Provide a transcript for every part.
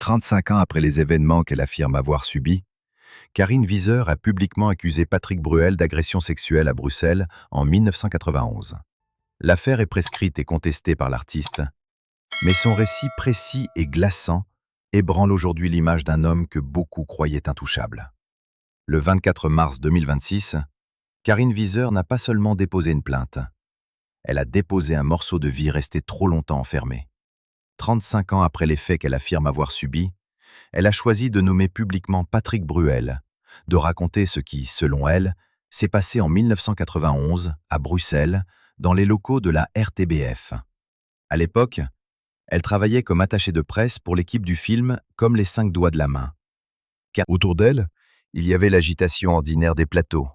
35 ans après les événements qu'elle affirme avoir subis, Karine Wieser a publiquement accusé Patrick Bruel d'agression sexuelle à Bruxelles en 1991. L'affaire est prescrite et contestée par l'artiste, mais son récit précis et glaçant ébranle aujourd'hui l'image d'un homme que beaucoup croyaient intouchable. Le 24 mars 2026, Karine Wieser n'a pas seulement déposé une plainte, elle a déposé un morceau de vie resté trop longtemps enfermé. 35 ans après les faits qu'elle affirme avoir subis, elle a choisi de nommer publiquement Patrick Bruel, de raconter ce qui, selon elle, s'est passé en 1991 à Bruxelles, dans les locaux de la RTBF. À l'époque, elle travaillait comme attachée de presse pour l'équipe du film Comme les 5 doigts de la main. Car autour d'elle, il y avait l'agitation ordinaire des plateaux,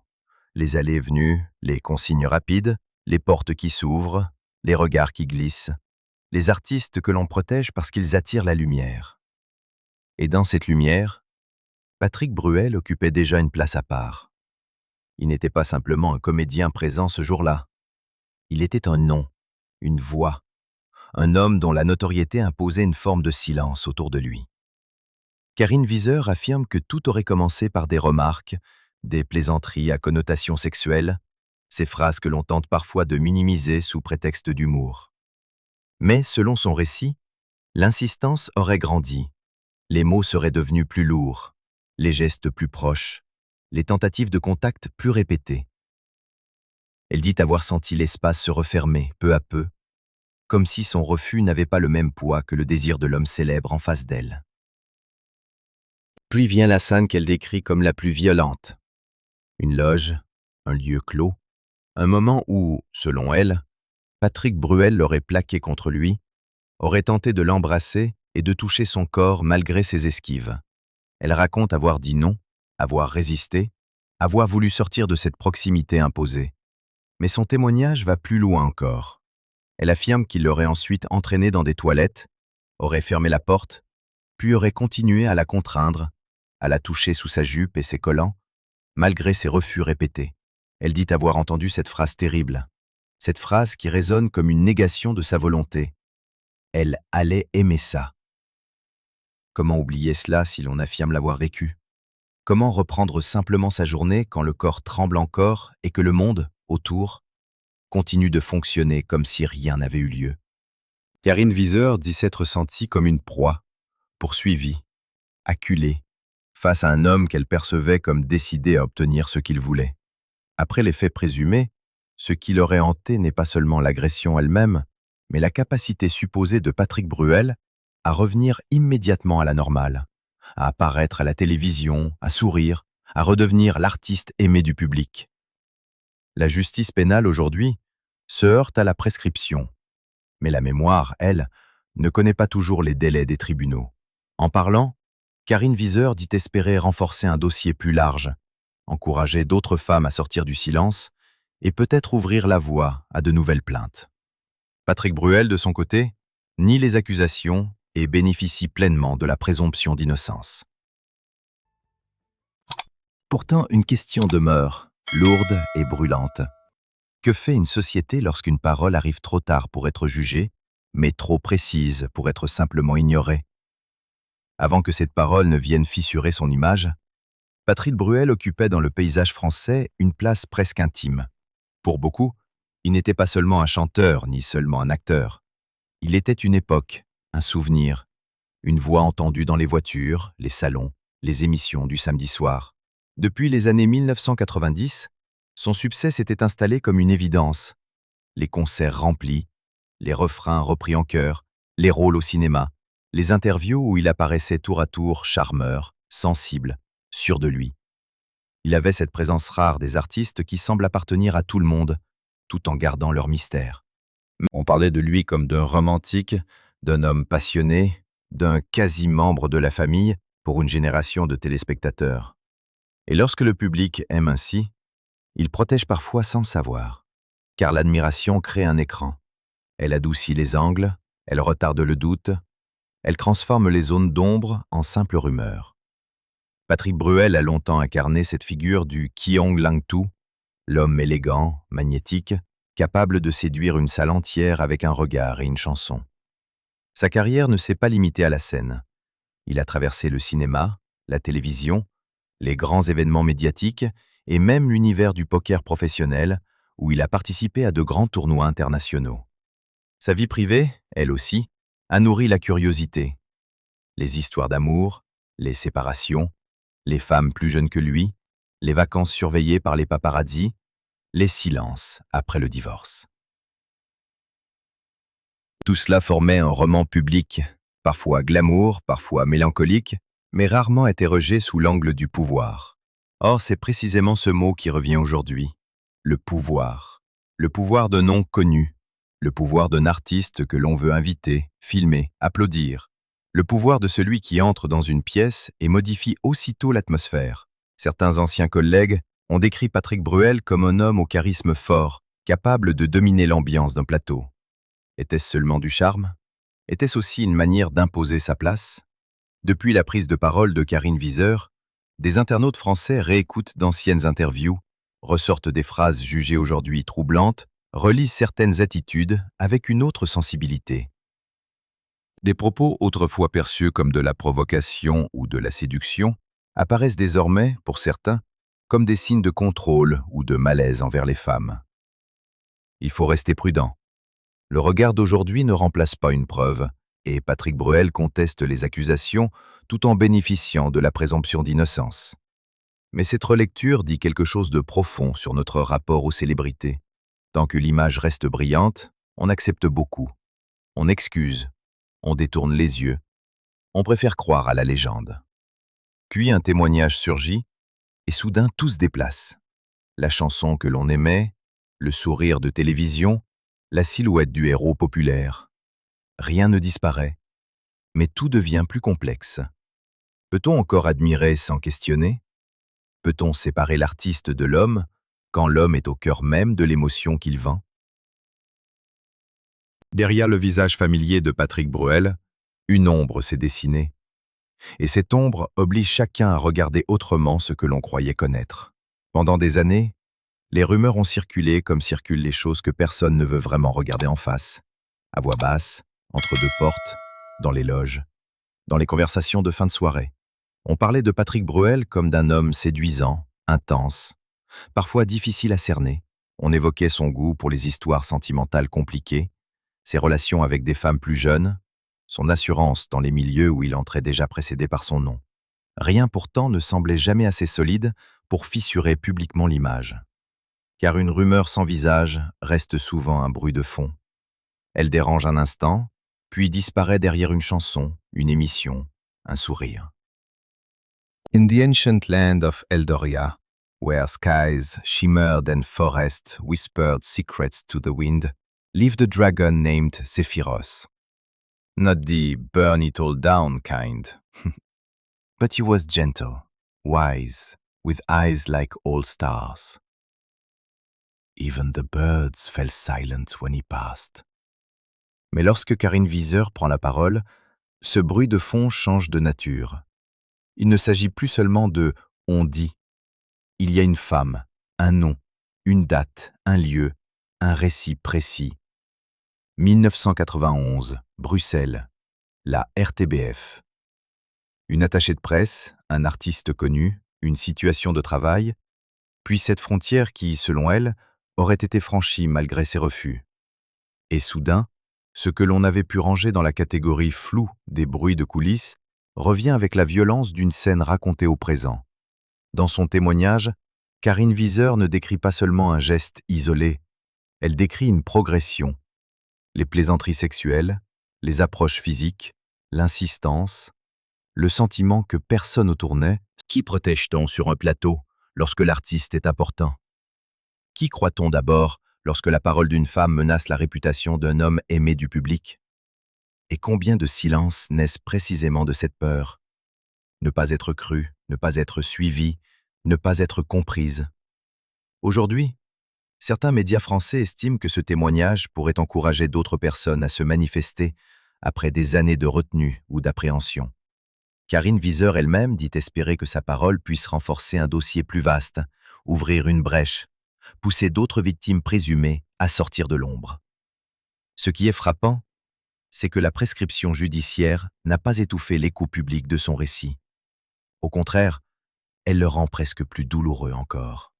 les allées et venues, les consignes rapides, les portes qui s'ouvrent, les regards qui glissent, les artistes que l'on protège parce qu'ils attirent la lumière. Et dans cette lumière, Patrick Bruel occupait déjà une place à part. Il n'était pas simplement un comédien présent ce jour-là. Il était un nom, une voix, un homme dont la notoriété imposait une forme de silence autour de lui. Karine Wieser affirme que tout aurait commencé par des remarques, des plaisanteries à connotation sexuelle, ces phrases que l'on tente parfois de minimiser sous prétexte d'humour. Mais, selon son récit, l'insistance aurait grandi, les mots seraient devenus plus lourds, les gestes plus proches, les tentatives de contact plus répétées. Elle dit avoir senti l'espace se refermer peu à peu, comme si son refus n'avait pas le même poids que le désir de l'homme célèbre en face d'elle. Puis vient la scène qu'elle décrit comme la plus violente. Une loge, un lieu clos, un moment où, selon elle, Patrick Bruel l'aurait plaqué contre lui, aurait tenté de l'embrasser et de toucher son corps malgré ses esquives. Elle raconte avoir dit non, avoir résisté, avoir voulu sortir de cette proximité imposée. Mais son témoignage va plus loin encore. Elle affirme qu'il l'aurait ensuite entraînée dans des toilettes, aurait fermé la porte, puis aurait continué à la contraindre, à la toucher sous sa jupe et ses collants, malgré ses refus répétés. Elle dit avoir entendu cette phrase terrible, cette phrase qui résonne comme une négation de sa volonté. Elle allait aimer ça. Comment oublier cela si l'on affirme l'avoir vécu? Comment reprendre simplement sa journée quand le corps tremble encore et que le monde, autour, continue de fonctionner comme si rien n'avait eu lieu? Karine Wieser dit s'être sentie comme une proie, poursuivie, acculée, face à un homme qu'elle percevait comme décidé à obtenir ce qu'il voulait. Après les faits présumés, ce qui l'aurait hanté n'est pas seulement l'agression elle-même, mais la capacité supposée de Patrick Bruel à revenir immédiatement à la normale, à apparaître à la télévision, à sourire, à redevenir l'artiste aimé du public. La justice pénale aujourd'hui se heurte à la prescription, mais la mémoire, elle, ne connaît pas toujours les délais des tribunaux. En parlant, Karine Wieser dit espérer renforcer un dossier plus large, encourager d'autres femmes à sortir du silence et peut-être ouvrir la voie à de nouvelles plaintes. Patrick Bruel, de son côté, nie les accusations et bénéficie pleinement de la présomption d'innocence. Pourtant, une question demeure, lourde et brûlante. Que fait une société lorsqu'une parole arrive trop tard pour être jugée, mais trop précise pour être simplement ignorée? Avant que cette parole ne vienne fissurer son image, Patrick Bruel occupait dans le paysage français une place presque intime. Pour beaucoup, il n'était pas seulement un chanteur, ni seulement un acteur. Il était une époque, un souvenir, une voix entendue dans les voitures, les salons, les émissions du samedi soir. Depuis les années 1990, son succès s'était installé comme une évidence. Les concerts remplis, les refrains repris en chœur, les rôles au cinéma, les interviews où il apparaissait tour à tour charmeur, sensible, sûr de lui. Il avait cette présence rare des artistes qui semblent appartenir à tout le monde, tout en gardant leur mystère. On parlait de lui comme d'un romantique, d'un homme passionné, d'un quasi-membre de la famille pour une génération de téléspectateurs. Et lorsque le public aime ainsi, il protège parfois sans le savoir, car l'admiration crée un écran. Elle adoucit les angles, elle retarde le doute, elle transforme les zones d'ombre en simples rumeurs. Patrick Bruel a longtemps incarné cette figure du Qiong Lang-tu, l'homme élégant, magnétique, capable de séduire une salle entière avec un regard et une chanson. Sa carrière ne s'est pas limitée à la scène. Il a traversé le cinéma, la télévision, les grands événements médiatiques et même l'univers du poker professionnel, où il a participé à de grands tournois internationaux. Sa vie privée, elle aussi, a nourri la curiosité. Les histoires d'amour, les séparations, les femmes plus jeunes que lui, les vacances surveillées par les paparazzis, les silences après le divorce. Tout cela formait un roman public, parfois glamour, parfois mélancolique, mais rarement interrogé sous l'angle du pouvoir. Or, c'est précisément ce mot qui revient aujourd'hui, le pouvoir. Le pouvoir d'un nom connu, le pouvoir d'un artiste que l'on veut inviter, filmer, applaudir, le pouvoir de celui qui entre dans une pièce et modifie aussitôt l'atmosphère. Certains anciens collègues ont décrit Patrick Bruel comme un homme au charisme fort, capable de dominer l'ambiance d'un plateau. Était-ce seulement du charme? Était-ce aussi une manière d'imposer sa place? Depuis la prise de parole de Karine Viseur, des internautes français réécoutent d'anciennes interviews, ressortent des phrases jugées aujourd'hui troublantes, relisent certaines attitudes avec une autre sensibilité. Des propos autrefois perçus comme de la provocation ou de la séduction apparaissent désormais, pour certains, comme des signes de contrôle ou de malaise envers les femmes. Il faut rester prudent. Le regard d'aujourd'hui ne remplace pas une preuve, et Patrick Bruel conteste les accusations tout en bénéficiant de la présomption d'innocence. Mais cette relecture dit quelque chose de profond sur notre rapport aux célébrités. Tant que l'image reste brillante, on accepte beaucoup. On excuse, on détourne les yeux, on préfère croire à la légende. Puis un témoignage surgit, et soudain tout se déplace. La chanson que l'on aimait, le sourire de télévision, la silhouette du héros populaire. Rien ne disparaît, mais tout devient plus complexe. Peut-on encore admirer sans questionner? Peut-on séparer l'artiste de l'homme quand l'homme est au cœur même de l'émotion qu'il vend? Derrière le visage familier de Patrick Bruel, une ombre s'est dessinée. Et cette ombre oblige chacun à regarder autrement ce que l'on croyait connaître. Pendant des années, les rumeurs ont circulé comme circulent les choses que personne ne veut vraiment regarder en face, à voix basse, entre deux portes, dans les loges, dans les conversations de fin de soirée. On parlait de Patrick Bruel comme d'un homme séduisant, intense, parfois difficile à cerner. On évoquait son goût pour les histoires sentimentales compliquées, ses relations avec des femmes plus jeunes, son assurance dans les milieux où il entrait déjà précédé par son nom. Rien pourtant ne semblait jamais assez solide pour fissurer publiquement l'image. Car une rumeur sans visage reste souvent un bruit de fond. Elle dérange un instant, puis disparaît derrière une chanson, une émission, un sourire. In the ancient land of Eldoria, where skies shimmered and forests whispered secrets to the wind, lived a dragon named Zephyros. Not the burn it all down kind, but he was gentle, wise, with eyes like all stars. Even the birds fell silent when he passed. Mais lorsque Karine Viseur prend la parole, ce bruit de fond change de nature. Il ne s'agit plus seulement de « on dit ». Il y a une femme, un nom, une date, un lieu, un récit précis. 1991, Bruxelles, la RTBF. Une attachée de presse, un artiste connu, une situation de travail, puis cette frontière qui, selon elle, aurait été franchie malgré ses refus. Et soudain, ce que l'on avait pu ranger dans la catégorie floue des bruits de coulisses revient avec la violence d'une scène racontée au présent. Dans son témoignage, Karine Viseur ne décrit pas seulement un geste isolé, elle décrit une progression. Les plaisanteries sexuelles, les approches physiques, l'insistance, le sentiment que personne autour n'est. Qui protège-t-on sur un plateau lorsque l'artiste est important? Qui croit-on d'abord lorsque la parole d'une femme menace la réputation d'un homme aimé du public? Et combien de silences naissent précisément de cette peur? Ne pas être cru, ne pas être suivi, ne pas être comprise. Aujourd'hui, certains médias français estiment que ce témoignage pourrait encourager d'autres personnes à se manifester après des années de retenue ou d'appréhension. Karine Viseur elle-même dit espérer que sa parole puisse renforcer un dossier plus vaste, ouvrir une brèche, pousser d'autres victimes présumées à sortir de l'ombre. Ce qui est frappant, c'est que la prescription judiciaire n'a pas étouffé l'écho public de son récit. Au contraire, elle le rend presque plus douloureux encore.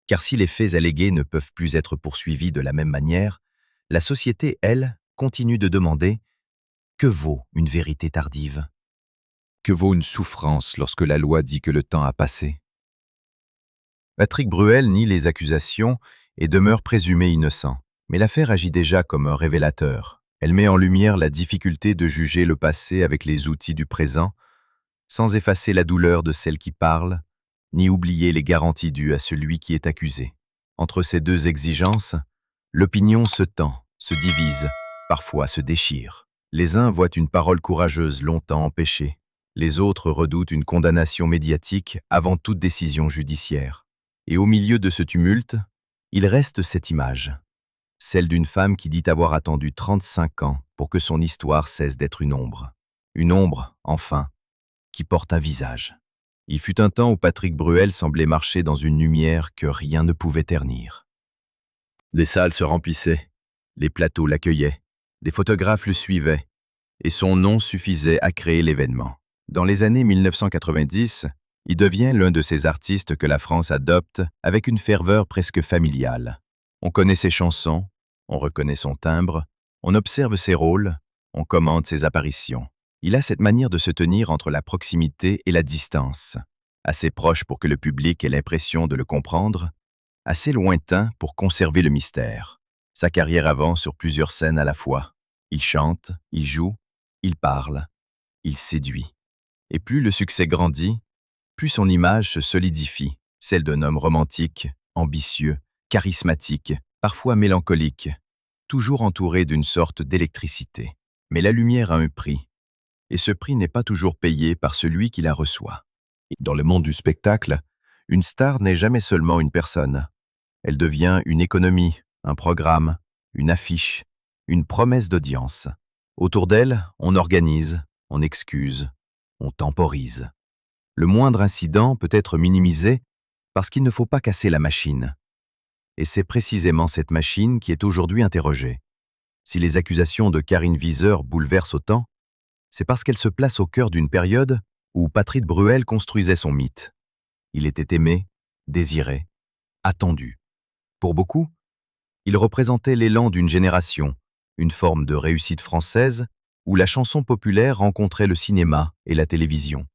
Car si les faits allégués ne peuvent plus être poursuivis de la même manière, la société, elle, continue de demander « Que vaut une vérité tardive ?» Que vaut une souffrance lorsque la loi dit que le temps a passé? Patrick Bruel nie les accusations et demeure présumé innocent. Mais l'affaire agit déjà comme un révélateur. Elle met en lumière la difficulté de juger le passé avec les outils du présent, sans effacer la douleur de celle qui parle, ni oublier les garanties dues à celui qui est accusé. Entre ces deux exigences, l'opinion se tend, se divise, parfois se déchire. Les uns voient une parole courageuse longtemps empêchée, les autres redoutent une condamnation médiatique avant toute décision judiciaire. Et au milieu de ce tumulte, il reste cette image, celle d'une femme qui dit avoir attendu 35 ans pour que son histoire cesse d'être une ombre. Une ombre, enfin, qui porte un visage. Il fut un temps où Patrick Bruel semblait marcher dans une lumière que rien ne pouvait ternir. Les salles se remplissaient, les plateaux l'accueillaient, des photographes le suivaient, et son nom suffisait à créer l'événement. Dans les années 1990, il devient l'un de ces artistes que la France adopte avec une ferveur presque familiale. On connaît ses chansons, on reconnaît son timbre, on observe ses rôles, on commente ses apparitions. Il a cette manière de se tenir entre la proximité et la distance, assez proche pour que le public ait l'impression de le comprendre, assez lointain pour conserver le mystère. Sa carrière avance sur plusieurs scènes à la fois. Il chante, il joue, il parle, il séduit. Et plus le succès grandit, plus son image se solidifie, celle d'un homme romantique, ambitieux, charismatique, parfois mélancolique, toujours entouré d'une sorte d'électricité. Mais la lumière a un prix, et ce prix n'est pas toujours payé par celui qui la reçoit. Dans le monde du spectacle, une star n'est jamais seulement une personne. Elle devient une économie, un programme, une affiche, une promesse d'audience. Autour d'elle, on organise, on excuse, on temporise. Le moindre incident peut être minimisé parce qu'il ne faut pas casser la machine. Et c'est précisément cette machine qui est aujourd'hui interrogée. Si les accusations de Karine Viseur bouleversent autant, c'est parce qu'elles se placent au cœur d'une période où Patrick Bruel construisait son mythe. Il était aimé, désiré, attendu. Pour beaucoup, il représentait l'élan d'une génération, une forme de réussite française où la chanson populaire rencontrait le cinéma et la télévision.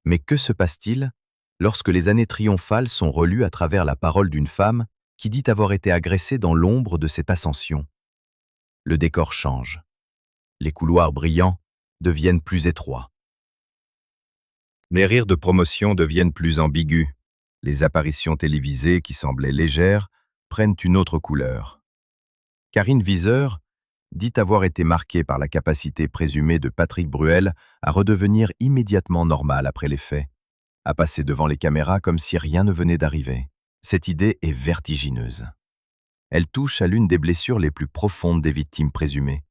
Mais que se passe-t-il lorsque les années triomphales sont relues à travers la parole d'une femme qui dit avoir été agressée dans l'ombre de cette ascension? Le décor change. Les couloirs brillants deviennent plus étroits. Les rires de promotion deviennent plus ambigus. Les apparitions télévisées qui semblaient légères prennent une autre couleur. Karine Viseur dit avoir été marquée par la capacité présumée de Patrick Bruel à redevenir immédiatement normal après les faits, à passer devant les caméras comme si rien ne venait d'arriver. Cette idée est vertigineuse. Elle touche à l'une des blessures les plus profondes des victimes présumées.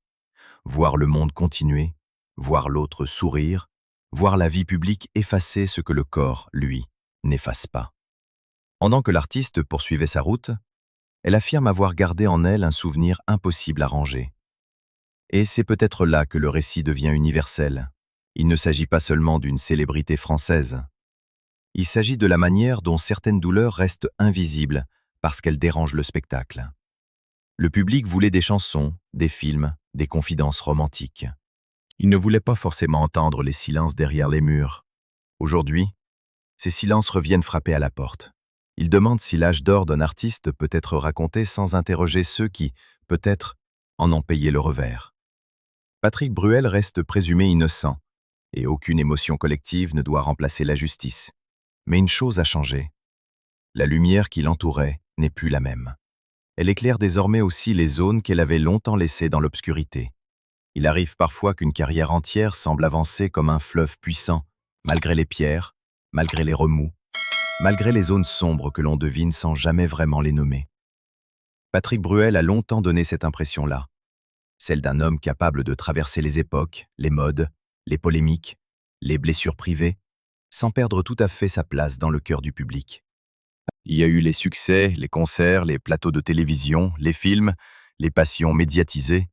Voir le monde continuer, voir l'autre sourire, voir la vie publique effacer ce que le corps, lui, n'efface pas. Pendant que l'artiste poursuivait sa route, elle affirme avoir gardé en elle un souvenir impossible à ranger. Et c'est peut-être là que le récit devient universel. Il ne s'agit pas seulement d'une célébrité française. Il s'agit de la manière dont certaines douleurs restent invisibles parce qu'elles dérangent le spectacle. Le public voulait des chansons, des films, des confidences romantiques. Il ne voulait pas forcément entendre les silences derrière les murs. Aujourd'hui, ces silences reviennent frapper à la porte. Ils demandent si l'âge d'or d'un artiste peut être raconté sans interroger ceux qui, peut-être, en ont payé le revers. Patrick Bruel reste présumé innocent, et aucune émotion collective ne doit remplacer la justice. Mais une chose a changé. La lumière qui l'entourait n'est plus la même. Elle éclaire désormais aussi les zones qu'elle avait longtemps laissées dans l'obscurité. Il arrive parfois qu'une carrière entière semble avancer comme un fleuve puissant, malgré les pierres, malgré les remous, malgré les zones sombres que l'on devine sans jamais vraiment les nommer. Patrick Bruel a longtemps donné cette impression-là, celle d'un homme capable de traverser les époques, les modes, les polémiques, les blessures privées, sans perdre tout à fait sa place dans le cœur du public. Il y a eu les succès, les concerts, les plateaux de télévision, les films, les passions médiatisées.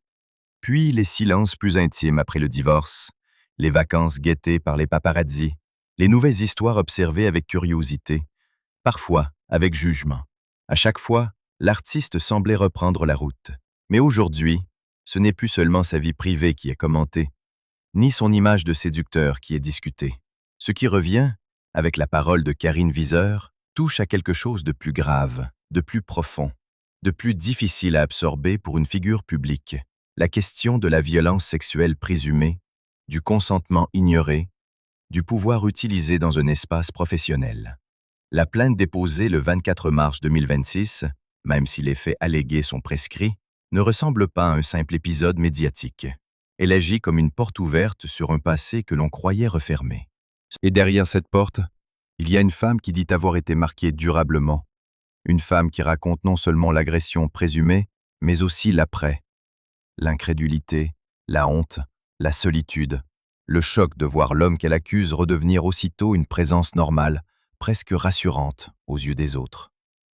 Puis les silences plus intimes après le divorce, les vacances guettées par les paparazzis, les nouvelles histoires observées avec curiosité, parfois avec jugement. À chaque fois, l'artiste semblait reprendre la route. Mais aujourd'hui, ce n'est plus seulement sa vie privée qui est commentée, ni son image de séducteur qui est discutée. Ce qui revient, avec la parole de Karine Viseur, touche à quelque chose de plus grave, de plus profond, de plus difficile à absorber pour une figure publique. La question de la violence sexuelle présumée, du consentement ignoré, du pouvoir utilisé dans un espace professionnel. La plainte déposée le 24 mars 2026, même si les faits allégués sont prescrits, ne ressemble pas à un simple épisode médiatique. Elle agit comme une porte ouverte sur un passé que l'on croyait refermé. Et derrière cette porte, il y a une femme qui dit avoir été marquée durablement. Une femme qui raconte non seulement l'agression présumée, mais aussi l'après. L'incrédulité, la honte, la solitude, le choc de voir l'homme qu'elle accuse redevenir aussitôt une présence normale, presque rassurante aux yeux des autres.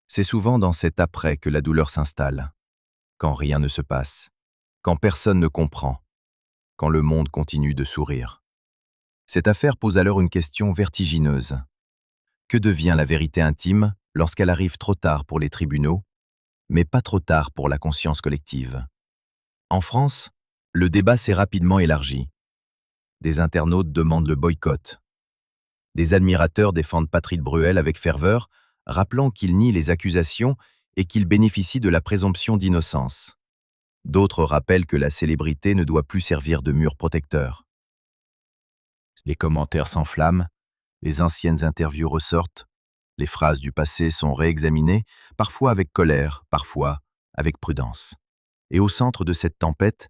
C'est souvent dans cet après que la douleur s'installe, quand rien ne se passe, quand personne ne comprend, quand le monde continue de sourire. Cette affaire pose alors une question vertigineuse. Que devient la vérité intime lorsqu'elle arrive trop tard pour les tribunaux, mais pas trop tard pour la conscience collective? En France, le débat s'est rapidement élargi. Des internautes demandent le boycott. Des admirateurs défendent Patrick Bruel avec ferveur, rappelant qu'il nie les accusations et qu'il bénéficie de la présomption d'innocence. D'autres rappellent que la célébrité ne doit plus servir de mur protecteur. Les commentaires s'enflamment, les anciennes interviews ressortent, les phrases du passé sont réexaminées, parfois avec colère, parfois avec prudence. Et au centre de cette tempête,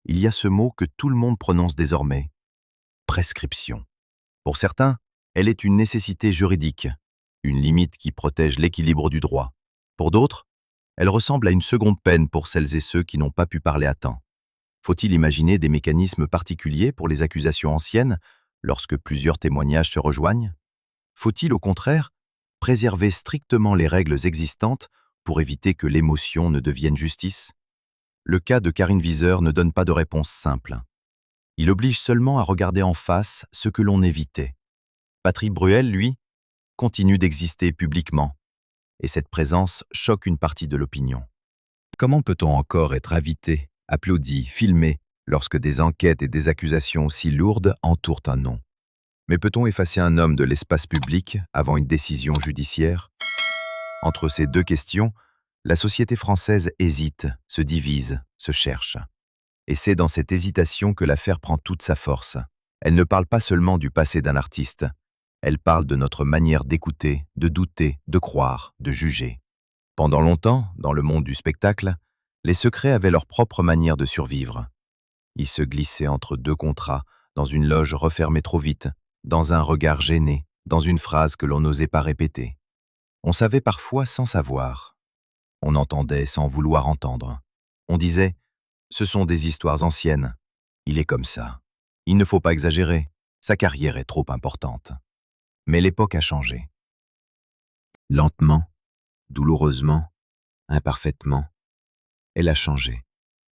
il y a ce mot que tout le monde prononce désormais, prescription. Pour certains, elle est une nécessité juridique, une limite qui protège l'équilibre du droit. Pour d'autres, elle ressemble à une seconde peine pour celles et ceux qui n'ont pas pu parler à temps. Faut-il imaginer des mécanismes particuliers pour les accusations anciennes lorsque plusieurs témoignages se rejoignent? Faut-il, au contraire, préserver strictement les règles existantes pour éviter que l'émotion ne devienne justice? Le cas de Karine Viseur ne donne pas de réponse simple. Il oblige seulement à regarder en face ce que l'on évitait. Patrick Bruel, lui, continue d'exister publiquement, et cette présence choque une partie de l'opinion. Comment peut-on encore être invité, applaudi, filmé, lorsque des enquêtes et des accusations aussi lourdes entourent un nom? Mais peut-on effacer un homme de l'espace public avant une décision judiciaire? Entre ces deux questions, la société française hésite, se divise, se cherche. Et c'est dans cette hésitation que l'affaire prend toute sa force. Elle ne parle pas seulement du passé d'un artiste, elle parle de notre manière d'écouter, de douter, de croire, de juger. Pendant longtemps, dans le monde du spectacle, les secrets avaient leur propre manière de survivre. Ils se glissaient entre deux contrats, dans une loge refermée trop vite, dans un regard gêné, dans une phrase que l'on n'osait pas répéter. On savait parfois sans savoir. On entendait sans vouloir entendre. On disait « Ce sont des histoires anciennes. Il est comme ça. Il ne faut pas exagérer. Sa carrière est trop importante. » Mais l'époque a changé. Lentement, douloureusement, imparfaitement, elle a changé.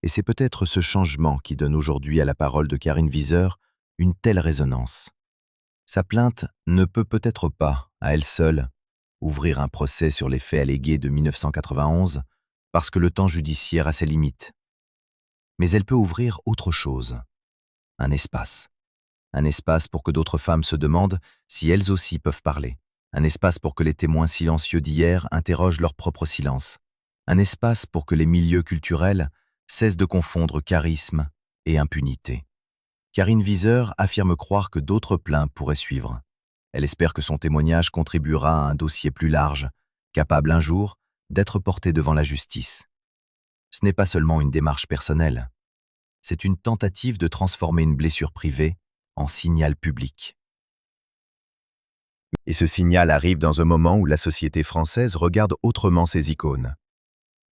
Et c'est peut-être ce changement qui donne aujourd'hui à la parole de Karine Viseur une telle résonance. Sa plainte ne peut peut-être pas, à elle seule, ouvrir un procès sur les faits allégués de 1991 parce que le temps judiciaire a ses limites. Mais elle peut ouvrir autre chose, un espace. Un espace pour que d'autres femmes se demandent si elles aussi peuvent parler. Un espace pour que les témoins silencieux d'hier interrogent leur propre silence. Un espace pour que les milieux culturels cessent de confondre charisme et impunité. Karine Viseur affirme croire que d'autres plaintes pourraient suivre. Elle espère que son témoignage contribuera à un dossier plus large, capable un jour d'être porté devant la justice. Ce n'est pas seulement une démarche personnelle, c'est une tentative de transformer une blessure privée en signal public. Et ce signal arrive dans un moment où la société française regarde autrement ses icônes.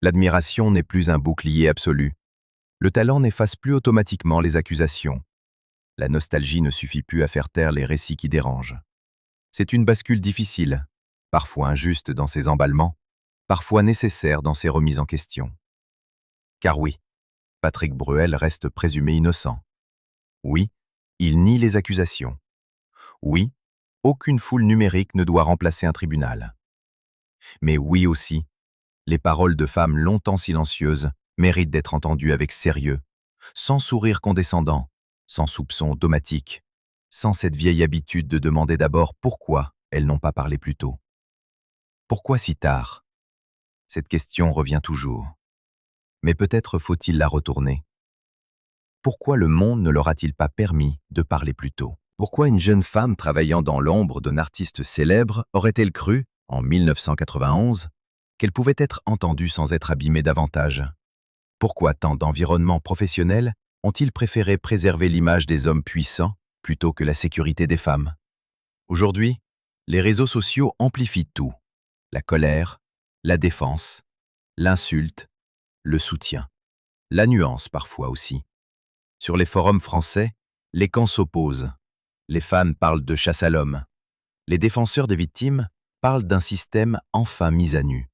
L'admiration n'est plus un bouclier absolu. Le talent n'efface plus automatiquement les accusations. La nostalgie ne suffit plus à faire taire les récits qui dérangent. C'est une bascule difficile, parfois injuste dans ses emballements, parfois nécessaire dans ses remises en question. Car oui, Patrick Bruel reste présumé innocent. Oui, il nie les accusations. Oui, aucune foule numérique ne doit remplacer un tribunal. Mais oui aussi, les paroles de femmes longtemps silencieuses méritent d'être entendues avec sérieux, sans sourire condescendant, sans soupçon dogmatique, sans cette vieille habitude de demander d'abord pourquoi elles n'ont pas parlé plus tôt. Pourquoi si tard? Cette question revient toujours. Mais peut-être faut-il la retourner. Pourquoi le monde ne leur a-t-il pas permis de parler plus tôt? Pourquoi une jeune femme travaillant dans l'ombre d'un artiste célèbre aurait-elle cru, en 1991, qu'elle pouvait être entendue sans être abîmée davantage? Pourquoi tant d'environnements professionnels ont-ils préféré préserver l'image des hommes puissants plutôt que la sécurité des femmes? Aujourd'hui, les réseaux sociaux amplifient tout. La colère, la défense, l'insulte, le soutien. La nuance parfois aussi. Sur les forums français, les camps s'opposent. Les fans parlent de chasse à l'homme. Les défenseurs des victimes parlent d'un système enfin mis à nu.